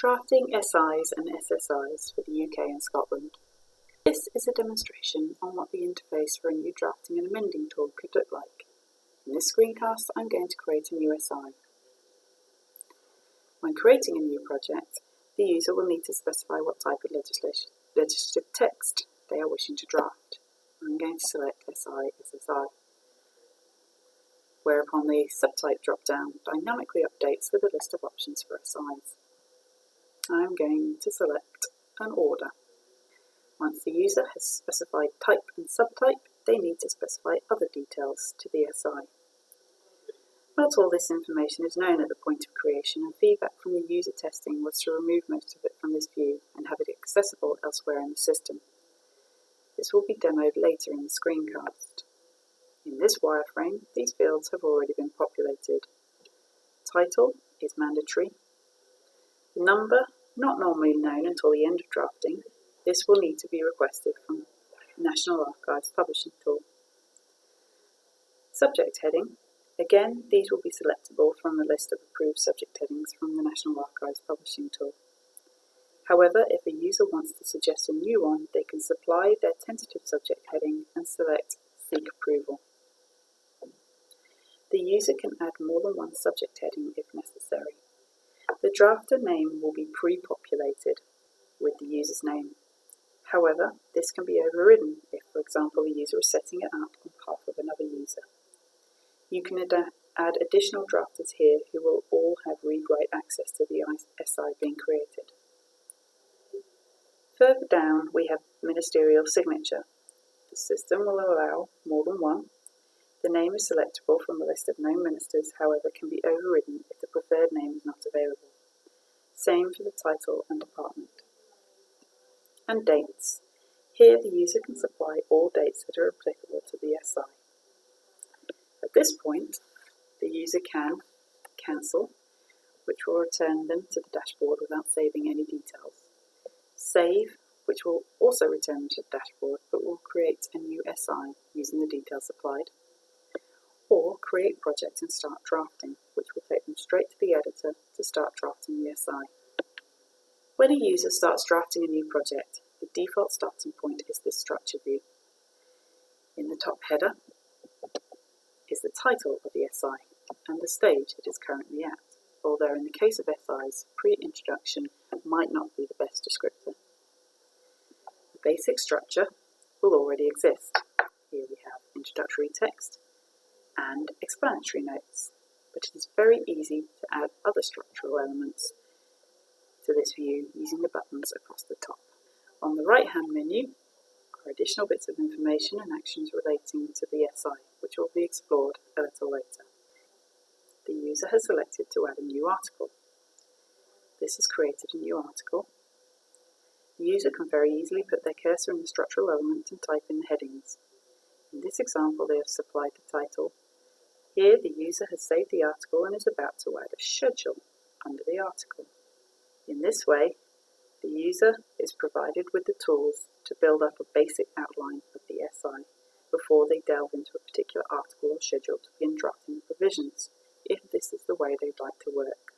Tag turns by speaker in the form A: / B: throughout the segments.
A: Drafting SIs and SSIs for the UK and Scotland. This is a demonstration on what the interface for a new drafting and amending tool could look like. In this screencast, I'm going to create a new SI. When creating a new project, the user will need to specify what type of legislative text they are wishing to draft. I'm going to select SI, SSI, whereupon the subtype drop-down dynamically updates with a list of options for SIs. I'm going to select an order. Once the user has specified type and subtype, they need to specify other details to the SI. Not all this information is known at the point of creation, and feedback from the user testing was to remove most of it from this view and have it accessible elsewhere in the system. This will be demoed later in the screencast. In this wireframe, these fields have already been populated. Title is mandatory. The number, not normally known until the end of drafting, this will need to be requested from National Archives Publishing Tool. Subject heading. Again, these will be selectable from the list of approved subject headings from the National Archives Publishing Tool. However, if a user wants to suggest a new one, they can supply their tentative subject heading and select Seek Approval. The user can add more than one subject heading if necessary. The drafter name will be pre-populated with the user's name. However, this can be overridden if, for example, the user is setting it up on behalf of another user. You can add additional drafters here who will all have read-write access to the SI being created. Further down, we have Ministerial Signature. The system will allow more than one. The name is selectable from a list of known ministers, however can be overridden if the preferred name is not available. Same for the title and department. And dates. Here the user can supply all dates that are applicable to the SI. At this point, the user can cancel, which will return them to the dashboard without saving any details. Save, which will also return them to the dashboard but will create a new SI using the details supplied. Or create project and start drafting, which will take them straight to the editor to start drafting the SI. When a user starts drafting a new project, the default starting point is this structure view. In the top header is the title of the SI and the stage it is currently at, although in the case of SIs, pre-introduction might not be the best descriptor. The basic structure will already exist. Here we have introductory text and explanatory notes, but it is very easy to add other structural elements to this view using the buttons across the top. On the right-hand menu are additional bits of information and actions relating to the SI, which will be explored a little later. The user has selected to add a new article. This has created a new article. The user can very easily put their cursor in the structural element and type in the headings. In this example, they have supplied the title. Here, the user has saved the article and is about to add a schedule under the article. In this way, the user is provided with the tools to build up a basic outline of the SI before they delve into a particular article or schedule to begin drafting the provisions, if this is the way they'd like to work.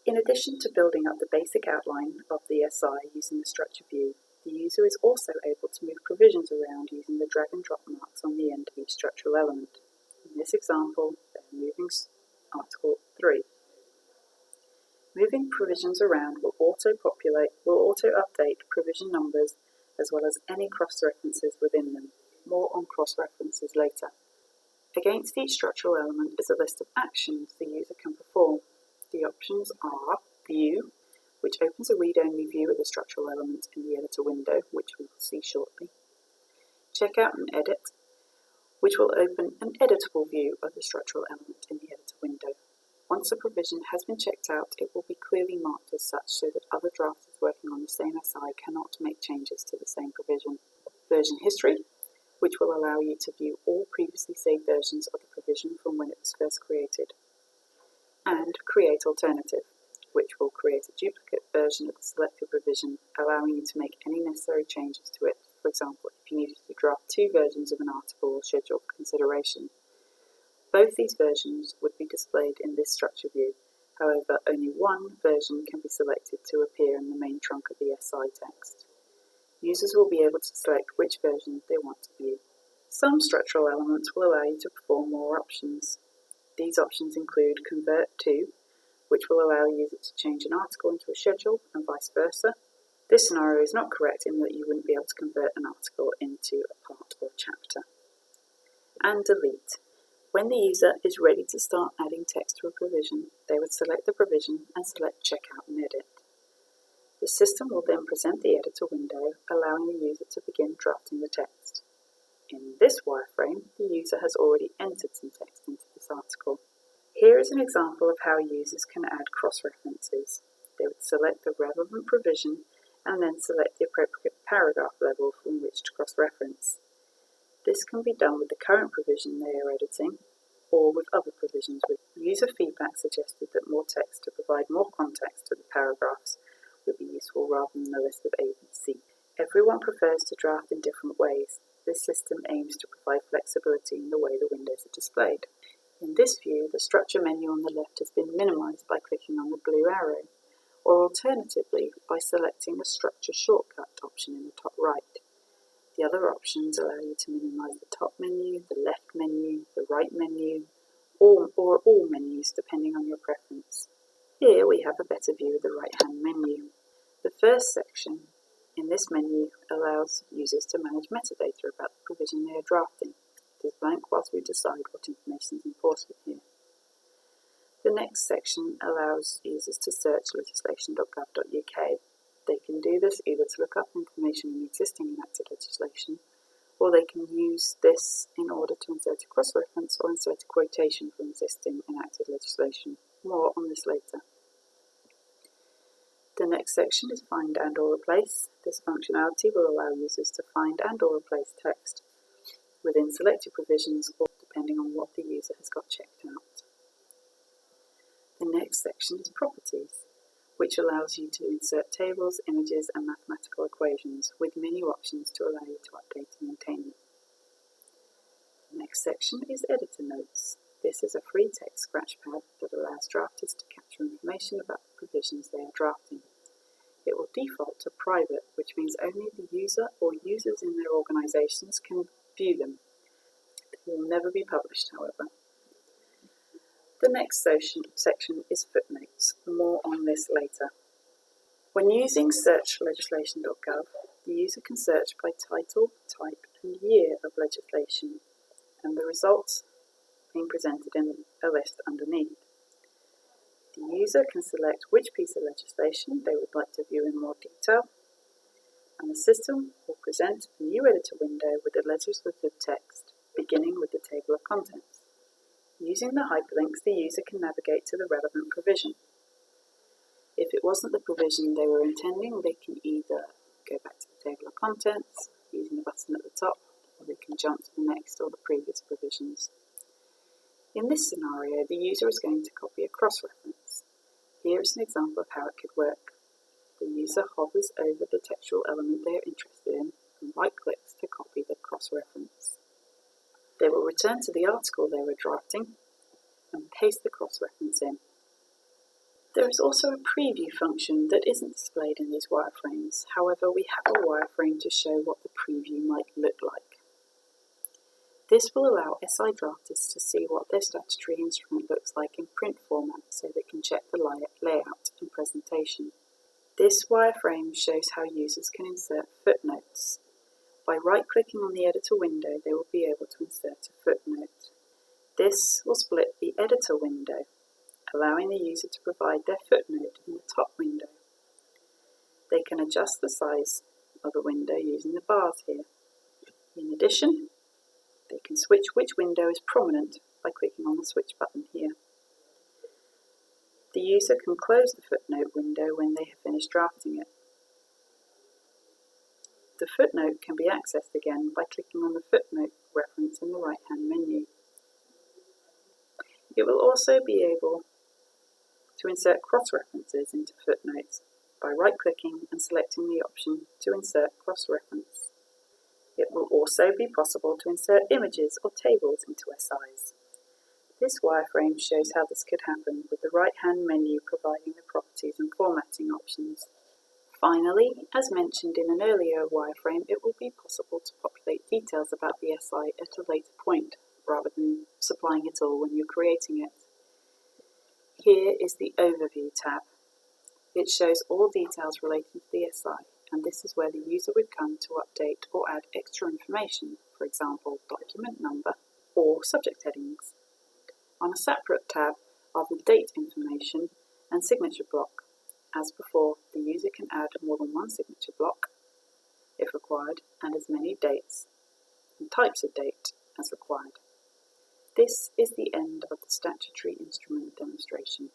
A: In addition to building up the basic outline of the SI using the structure view, the user is also able to move provisions around using the drag and drop marks on the end of each structural element. In this example, they're moving Article 3. Moving provisions around will auto-update provision numbers as well as any cross-references within them. More on cross-references later. Against each structural element is a list of actions the user can perform. The options are View, which opens a read-only view of the structural element in the editor window, which we will see shortly. Check out and Edit, which will open an editable view of the structural element in the editor window. Once a provision has been checked out, it will be clearly marked as such so that other drafters working on the same SI cannot make changes to the same provision. Version History, which will allow you to view all previously saved versions of the provision from when it was first created. And Create Alternative, which will create a duplicate version of the selected revision, allowing you to make any necessary changes to it. For example, if you needed to draft two versions of an article or schedule for consideration. Both these versions would be displayed in this structure view. However, only one version can be selected to appear in the main trunk of the SI text. Users will be able to select which version they want to view. Some structural elements will allow you to perform more options. These options include Convert To, which will allow a user to change an article into a schedule and vice versa. This scenario is not correct in that you wouldn't be able to convert an article into a part or chapter. And Delete. When the user is ready to start adding text to a provision, they would select the provision and select Checkout and Edit. The system will then present the editor window, allowing the user to begin drafting the text. In this wireframe, the user has already entered some text into this article. Here is an example of how users can add cross-references. They would select the relevant provision and then select the appropriate paragraph level from which to cross-reference. This can be done with the current provision they are editing or with other provisions. User feedback suggested that more text to provide more context to the paragraphs would be useful rather than the list of A, B, C. Everyone prefers to draft in different ways. This system aims to provide flexibility in the way the windows are displayed. In this view, the structure menu on the left has been minimized by clicking on the blue arrow, or alternatively by selecting the structure shortcut option in the top right. The other options allow you to minimize the top menu, the left menu, the right menu, or all menus depending on your preference. Here we have a better view of the right-hand menu. The first section in this menu allows users to manage metadata about the provision they are drafting. It is blank whilst we decide what information is important here. The next section allows users to search legislation.gov.uk. They can do this either to look up information in existing enacted legislation, or they can use this in order to insert a cross-reference or insert a quotation from existing enacted legislation. More on this later. The next section is Find and or Replace. This functionality will allow users to find and or replace text within selected provisions or depending on what the user has got checked out. The next section is Properties, which allows you to insert tables, images and mathematical equations with menu options to allow you to update and maintain them. The next section is Editor Notes. This is a free text scratchpad that allows drafters to capture information about the provisions they are drafting. It will default to private, which means only the user or users in their organisations can view them. They will never be published, however. The next section is Footnotes. More on this later. When using search legislation.gov, the user can search by title, type and year of legislation, and the results being presented in a list underneath. The user can select which piece of legislation they would like to view in more detail, and the system will present a new editor window with the legislative text, beginning with the table of contents. Using the hyperlinks, the user can navigate to the relevant provision. If it wasn't the provision they were intending, they can either go back to the table of contents using the button at the top, or they can jump to the next or the previous provisions. In this scenario, the user is going to copy a cross-reference. Here is an example of how it could work. The user hovers over the textual element they are interested in and right-clicks to copy the cross-reference. They will return to the article they were drafting and paste the cross-reference in. There is also a preview function that isn't displayed in these wireframes. However, we have a wireframe to show what the preview might look like. This will allow SI drafters to see what their statutory instrument looks like in print format so they can check the layout and presentation. This wireframe shows how users can insert footnotes. By right-clicking on the editor window, they will be able to insert a footnote. This will split the editor window, allowing the user to provide their footnote in the top window. They can adjust the size of the window using the bars here. In addition, they can switch which window is prominent by clicking on the switch button here. The user can close the footnote window when they have finished drafting it. The footnote can be accessed again by clicking on the footnote reference in the right-hand menu. It will also be able to insert cross-references into footnotes by right-clicking and selecting the option to insert cross-reference. It will also be possible to insert images or tables into SIs. This wireframe shows how this could happen, with the right-hand menu providing the properties and formatting options. Finally, as mentioned in an earlier wireframe, it will be possible to populate details about the SI at a later point, rather than supplying it all when you're creating it. Here is the Overview tab. It shows all details relating to the SI, and this is where the user would come to update or add extra information, for example, document number or subject headings. On a separate tab are the date information and signature block. As before, the user can add more than one signature block, if required, and as many dates and types of date as required. This is the end of the statutory instrument demonstration.